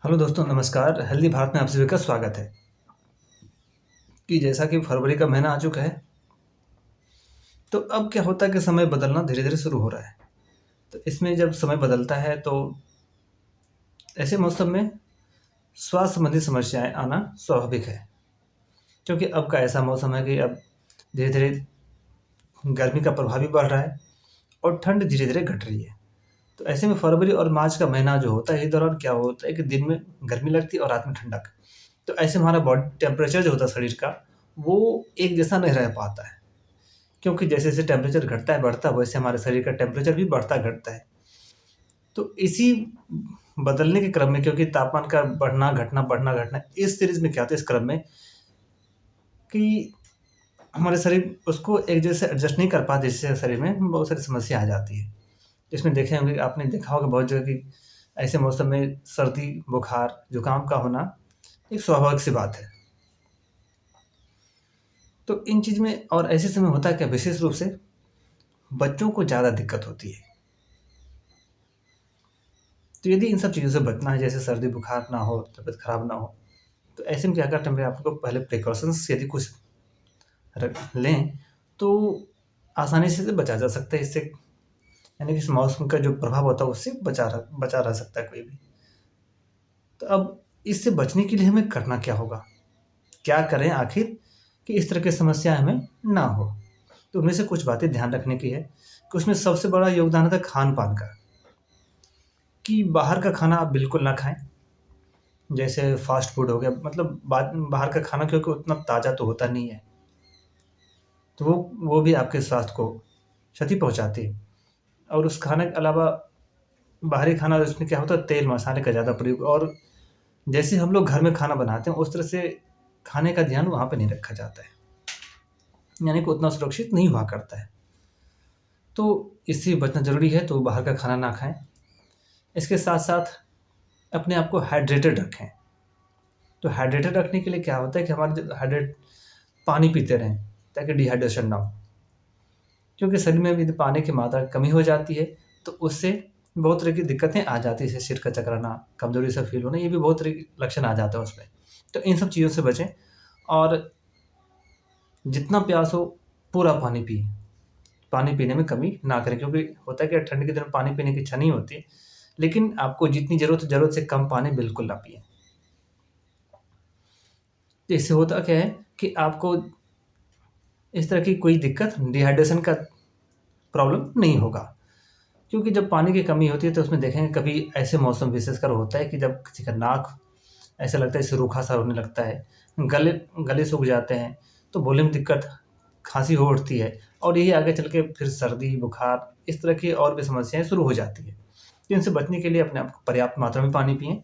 Hello दोस्तों, नमस्कार। Healthy Bharat में आप सभी का स्वागत है। कि जैसा कि फरवरी का महीना आ चुका है, तो अब क्या होता है कि समय बदलना धीरे-धीरे शुरू हो रहा है। तो इसमें जब समय बदलता है तो ऐसे मौसम में स्वास्थ्य संबंधी समस्याएँ आना स्वाभाविक है। क्योंकि अब का ऐसा मौसम है कि अब धीरे-धीरे गर्मी का प्रभाव भी बढ़ रहा है और ठंड धीरे-धीरे घट रही है। तो ऐसे में फरवरी और मार्च का महीना जो होता है, इस दौरान क्या होता है कि दिन में गर्मी लगती है और रात में ठंडक। तो ऐसे हमारा बॉडी टेम्परेचर जो होता है शरीर का, वो एक जैसा नहीं रह पाता है। क्योंकि जैसे-जैसे टेम्परेचर घटता है, बढ़ता है, वैसे हमारे शरीर का टेम्परेचर भी बढ़ता-घटता है। तो इसी बदलने के क्रम में, क्योंकि तापमान का बढ़ना-घटना, बढ़ना-घटना, इस सीरीज़ में क्या होता है इस क्रम में कि हमारे शरीर उसको एक जैसे एडजस्ट नहीं कर पाते, जिससे शरीर में बहुत सारी समस्या आ जाती है। इसमें देखे होंगे, आपने देखा होगा बहुत जगह कि ऐसे मौसम में सर्दी, बुखार, जुकाम का होना एक स्वाभाविक सी बात है। तो इन चीज़ में और ऐसे समय होता है क्या, विशेष रूप से बच्चों को ज़्यादा दिक्कत होती है। तो यदि इन सब चीज़ों से बचना है, जैसे सर्दी बुखार ना हो, तबीयत खराब ना हो, तो ऐसे में क्या करना है, आपको पहले प्रिकॉशंस यदि कुछ रख लें, तो आसानी से बचा जा सकता है इससे। यानी कि इस मौसम का जो प्रभाव होता है, उससे बचा रह सकता है कोई भी। तो अब इससे बचने के लिए हमें करना क्या होगा? क्या करें आखिर कि इस तरह की समस्या हमें ना हो? तो उनमें से कुछ बातें ध्यान रखने की है कि उसमें सबसे बड़ा योगदान होता है खान-पान का, कि बाहर का खाना आप बिल्कुल ना खाएँ। जैसे फ़ास्ट फ़ूड हो गया, मतलब बाहर का खाना, क्योंकि उतना ताज़ा तो होता नहीं है, तो वो भी आपके स्वास्थ्य को क्षति पहुँचाती है। और उस खाने के अलावा बाहरी खाना, उसमें क्या होता है, तेल मसाले का ज़्यादा प्रयोग, और जैसे हम लोग घर में खाना बनाते हैं, उस तरह से खाने का ध्यान वहाँ पे नहीं रखा जाता है, यानी कि उतना सुरक्षित नहीं हुआ करता है। तो इससे बचना ज़रूरी है, तो बाहर का खाना ना खाएँ। इसके साथ-साथ अपने आप को हाइड्रेटेड रखें। तो हाइड्रेटेड रखने के लिए क्या होता है कि हमारे जो हाइड्रेट पानी पीते रहें, ताकि डिहाइड्रेशन ना हो। क्योंकि शरीर में यदि पानी की मात्रा की कमी हो जाती है, तो उससे बहुत तरह की दिक्कतें आ जाती हैं, जैसे सिर का चकराना, कमज़ोरी सा फ़ील होना, ये भी बहुत तरह के लक्षण आ जाते हैं उसमें। तो इन सब चीज़ों से बचें और जितना प्यास हो, पूरा पानी पिएँ। पानी पीने में कमी ना करें, क्योंकि होता है क्या, ठंड के दिनों में पानी पीने की इच्छा नहीं होती, लेकिन आपको जितनी ज़रूरत है, ज़रूरत से कम पानी बिल्कुल ना पिएँ। तो इससे होता क्या है कि आपको इस तरह की कोई दिक्कत, डिहाइड्रेशन का प्रॉब्लम नहीं होगा। क्योंकि जब पानी की कमी होती है, तो उसमें देखेंगे कभी ऐसे मौसम विशेषकर होता है कि जब किसी का नाक ऐसा लगता है जैसे रूखा-सा होने लगता है, गले गले सूख जाते हैं, तो बोलने में दिक्कत, खाँसी हो उठती है, और यही आगे चल के फिर सर्दी, बुखार, इस तरह की और भी समस्याएँ शुरू हो जाती हैं। तो इनसे बचने के लिए अपने आप को पर्याप्त मात्रा में पानी पिएँ।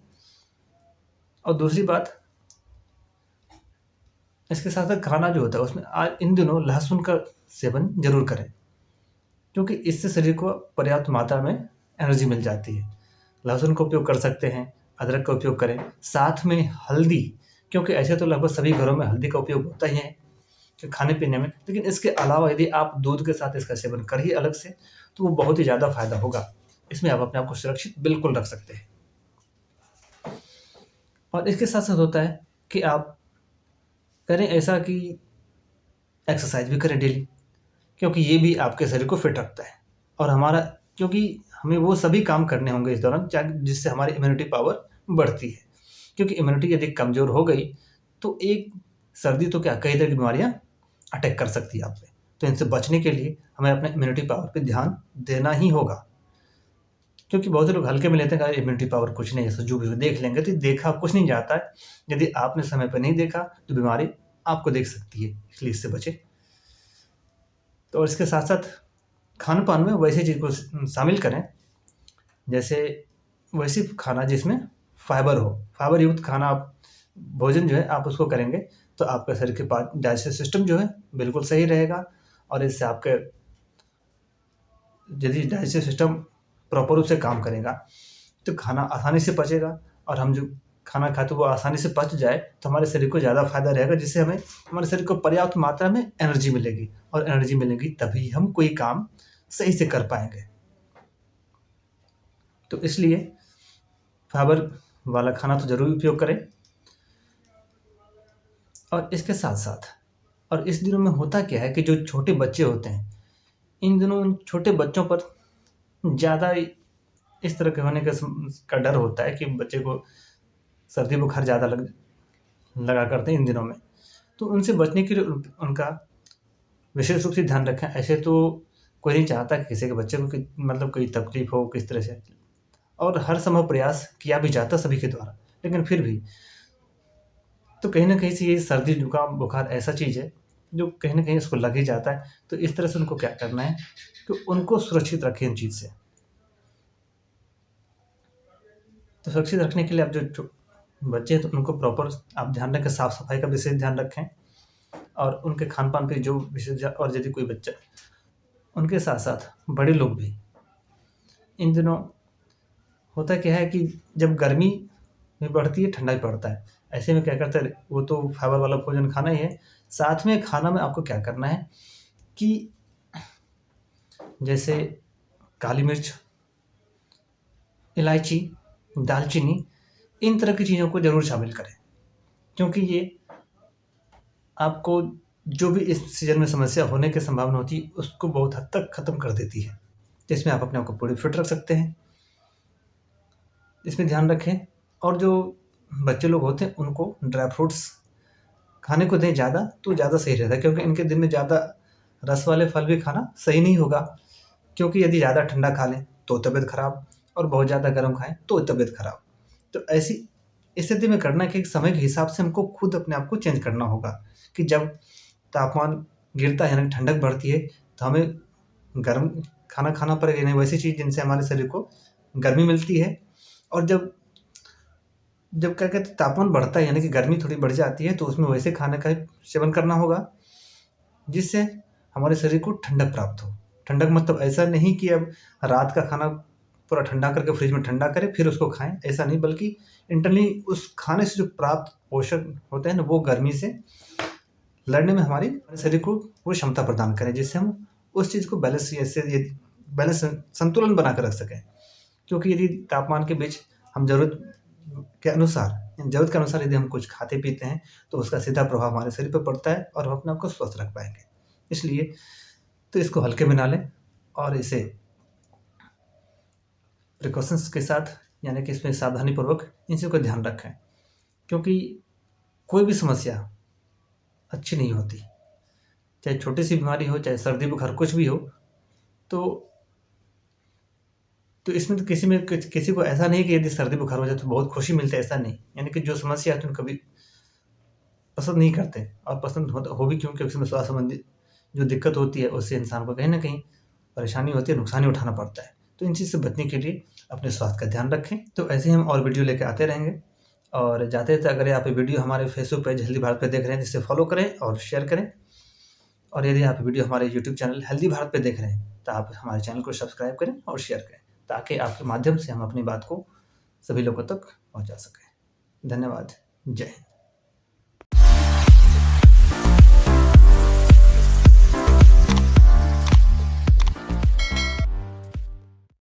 और दूसरी बात, इसके साथ-साथ खाना जो होता है, उसमें इन दिनों लहसुन का सेवन ज़रूर करें, क्योंकि इससे शरीर को पर्याप्त मात्रा में एनर्जी मिल जाती है। लहसुन का उपयोग कर सकते हैं, अदरक का उपयोग करें, साथ में हल्दी, क्योंकि ऐसे तो लगभग सभी घरों में हल्दी का उपयोग होता ही है कि खाने-पीने में, लेकिन इसके अलावा यदि आप दूध के साथ इसका सेवन करिए अलग से, तो वो बहुत ही ज़्यादा फ़ायदा होगा। इसमें आप अपने आप को सुरक्षित बिल्कुल रख सकते हैं। और इसके साथ-साथ होता है कि आप करें ऐसा कि एक्सरसाइज़ भी करें डेली, क्योंकि ये भी आपके शरीर को फिट रखता है। और हमारा, क्योंकि हमें वो सभी काम करने होंगे इस दौरान, जिससे हमारी इम्यूनिटी पावर बढ़ती है। क्योंकि इम्यूनिटी यदि कमज़ोर हो गई, तो एक सर्दी तो क्या, कई तरह की बीमारियाँ अटैक कर सकती है आप पे। तो इनसे बचने के लिए हमें अपने इम्यूनिटी पावर पे ध्यान देना ही होगा। क्योंकि बहुत से लोग हल्के में लेते हैं, अरे इम्यूनिटी पावर कुछ नहीं है, सज्जू भी देख लेंगे, तो देखा कुछ नहीं जाता है। यदि आपने समय पे नहीं देखा, तो बीमारी आपको देख सकती है, इसलिए इससे बचें। तो और इसके साथ-साथ खान-पान में वैसी चीज़ को शामिल करें, जैसे वैसी खाना जिसमें फाइबर हो। फाइबर युक्त खाना आप, भोजन जो है आप उसको करेंगे, तो आपके शरीर के पास डाइजेस्टिव सिस्टम जो है बिल्कुल सही रहेगा, और इससे आपके, यदि डाइजेस्टिव सिस्टम प्रॉपर रूप से काम करेगा, तो खाना आसानी से पचेगा, और हम जो खाना खाते हैं वो आसानी से पच जाए, तो हमारे शरीर को ज़्यादा फ़ायदा रहेगा, जिससे हमें, हमारे शरीर को पर्याप्त मात्रा में एनर्जी मिलेगी, और एनर्जी मिलेगी तभी हम कोई काम सही से कर पाएँगे। तो इसलिए फाइबर वाला खाना तो ज़रूर उपयोग करें। और इसके साथ-साथ और इस दिनों में होता क्या है कि जो छोटे बच्चे होते हैं, इन दिनों उन छोटे बच्चों पर ज़्यादा इस तरह के होने का डर होता है कि बच्चे को सर्दी बुखार ज़्यादा लगा करते हैं इन दिनों में। तो उनसे बचने के लिए उनका विशेष रूप से ध्यान रखें। ऐसे तो कोई नहीं चाहता कि किसी के बच्चे को मतलब कोई तकलीफ़ हो किस तरह से, और हर संभव प्रयास किया भी जाता है सभी के द्वारा, लेकिन फिर भी तो कहीं न कहीं से ये सर्दी, जुकाम, बुखार ऐसा चीज़ है, जो कहीं न कहीं उसको लग ही जाता है। तो इस तरह से उनको क्या करना है कि उनको सुरक्षित रखें इन चीज़ से। तो सुरक्षित रखने के लिए आप जो बच्चे हैं तो उनको प्रॉपर आप ध्यान रखें, साफ-सफाई का विशेष ध्यान रखें और उनके खान-पान पे जो विशेष, और यदि कोई बच्चा, उनके साथ-साथ बड़े लोग भी इन दिनों होता क्या है कि जब गर्मी भी बढ़ती है, ठंडा भी पड़ता है। ऐसे में क्या करते हैं, वो तो फाइबर वाला भोजन खाना ही है। साथ में खाना में आपको क्या करना है कि जैसे काली मिर्च, इलायची, दालचीनी, इन तरह की चीज़ों को ज़रूर शामिल करें, क्योंकि ये आपको जो भी इस सीज़न में समस्या होने की संभावना होती है, उसको बहुत हद तक ख़त्म कर देती है। जिसमें आप अपने आप को पूरी फिट रख सकते हैं। इसमें ध्यान रखें, और जो बच्चे लोग होते हैं उनको ड्राई फ्रूट्स खाने को दें ज़्यादा, तो ज़्यादा सही रहता है, क्योंकि इनके दिन में ज़्यादा रस वाले फल भी खाना सही नहीं होगा, क्योंकि यदि ज़्यादा ठंडा खा लें तो तबीयत खराब, और बहुत ज़्यादा गर्म खाएँ तो तबीयत खराब। तो ऐसी स्थिति में करना है कि समय के हिसाब से हमको खुद अपने आप को चेंज करना होगा कि जब तापमान गिरता है यानी ठंडक बढ़ती है, तो हमें गर्म खाना खाना पड़ेगा, यानी वैसी चीज़ जिनसे हमारे शरीर को गर्मी मिलती है। और जब जब क्या कहते हैं तापमान बढ़ता है यानी कि गर्मी थोड़ी बढ़ जाती है, तो उसमें वैसे खाने का सेवन करना होगा जिससे हमारे शरीर को ठंडक प्राप्त हो। ठंडक मतलब ऐसा नहीं कि अब रात का खाना पूरा ठंडा करके फ्रिज में ठंडा करें फिर उसको खाएँ, ऐसा नहीं, बल्कि इंटरनली उस खाने से जो प्राप्त पोषक होते हैं ना, वो गर्मी से लड़ने में हमारे शरीर को वो क्षमता प्रदान करें, जिससे हम उस चीज़ को बैलेंस संतुलन बना कर रख सकें। क्योंकि यदि तापमान के बीच हम ज़रूरत के अनुसार यदि हम कुछ खाते-पीते हैं, तो उसका सीधा प्रभाव हमारे शरीर पे पड़ता है और हम अपने आप को स्वस्थ रख पाएँगे। इसलिए तो इसको हल्के में ना लें, और इसे प्रिकॉशंस के साथ, यानी कि इसमें सावधानीपूर्वक इन चीज़ों का ध्यान रखें, क्योंकि कोई भी समस्या अच्छी नहीं होती। चाहे छोटी-सी बीमारी हो, चाहे सर्दी-बुखार कुछ भी हो, तो इसमें तो किसी को ऐसा नहीं कि यदि सर्दी-बुखार हो जाए तो बहुत खुशी मिलती है, ऐसा नहीं। यानी कि जो समस्या है तो कभी पसंद नहीं करते, और पसंद हो भी क्यों, क्योंकि उसमें स्वास्थ्य संबंधी जो दिक्कत होती है उससे इंसान को कहीं न कहीं परेशानी होती है, नुकसान ही उठाना पड़ता है। तो इन चीज़ से बचने के लिए अपने स्वास्थ्य का ध्यान रखें। तो ऐसे ही हम और वीडियो लेके आते रहेंगे, और जाते-जाते अगर आप ये वीडियो हमारे फेसबुक पेज हेल्दी भारत पे देख रहे हैं तो इसे फॉलो करें और शेयर करें। और यदि आप वीडियो हमारे यूट्यूब चैनल हेल्दी भारत पे देख रहे हैं, तो आप हमारे चैनल को सब्सक्राइब करें और शेयर करें, ताकि आपके माध्यम से हम अपनी बात को सभी लोगों तक पहुँचा सकें। धन्यवाद। जय हिंद।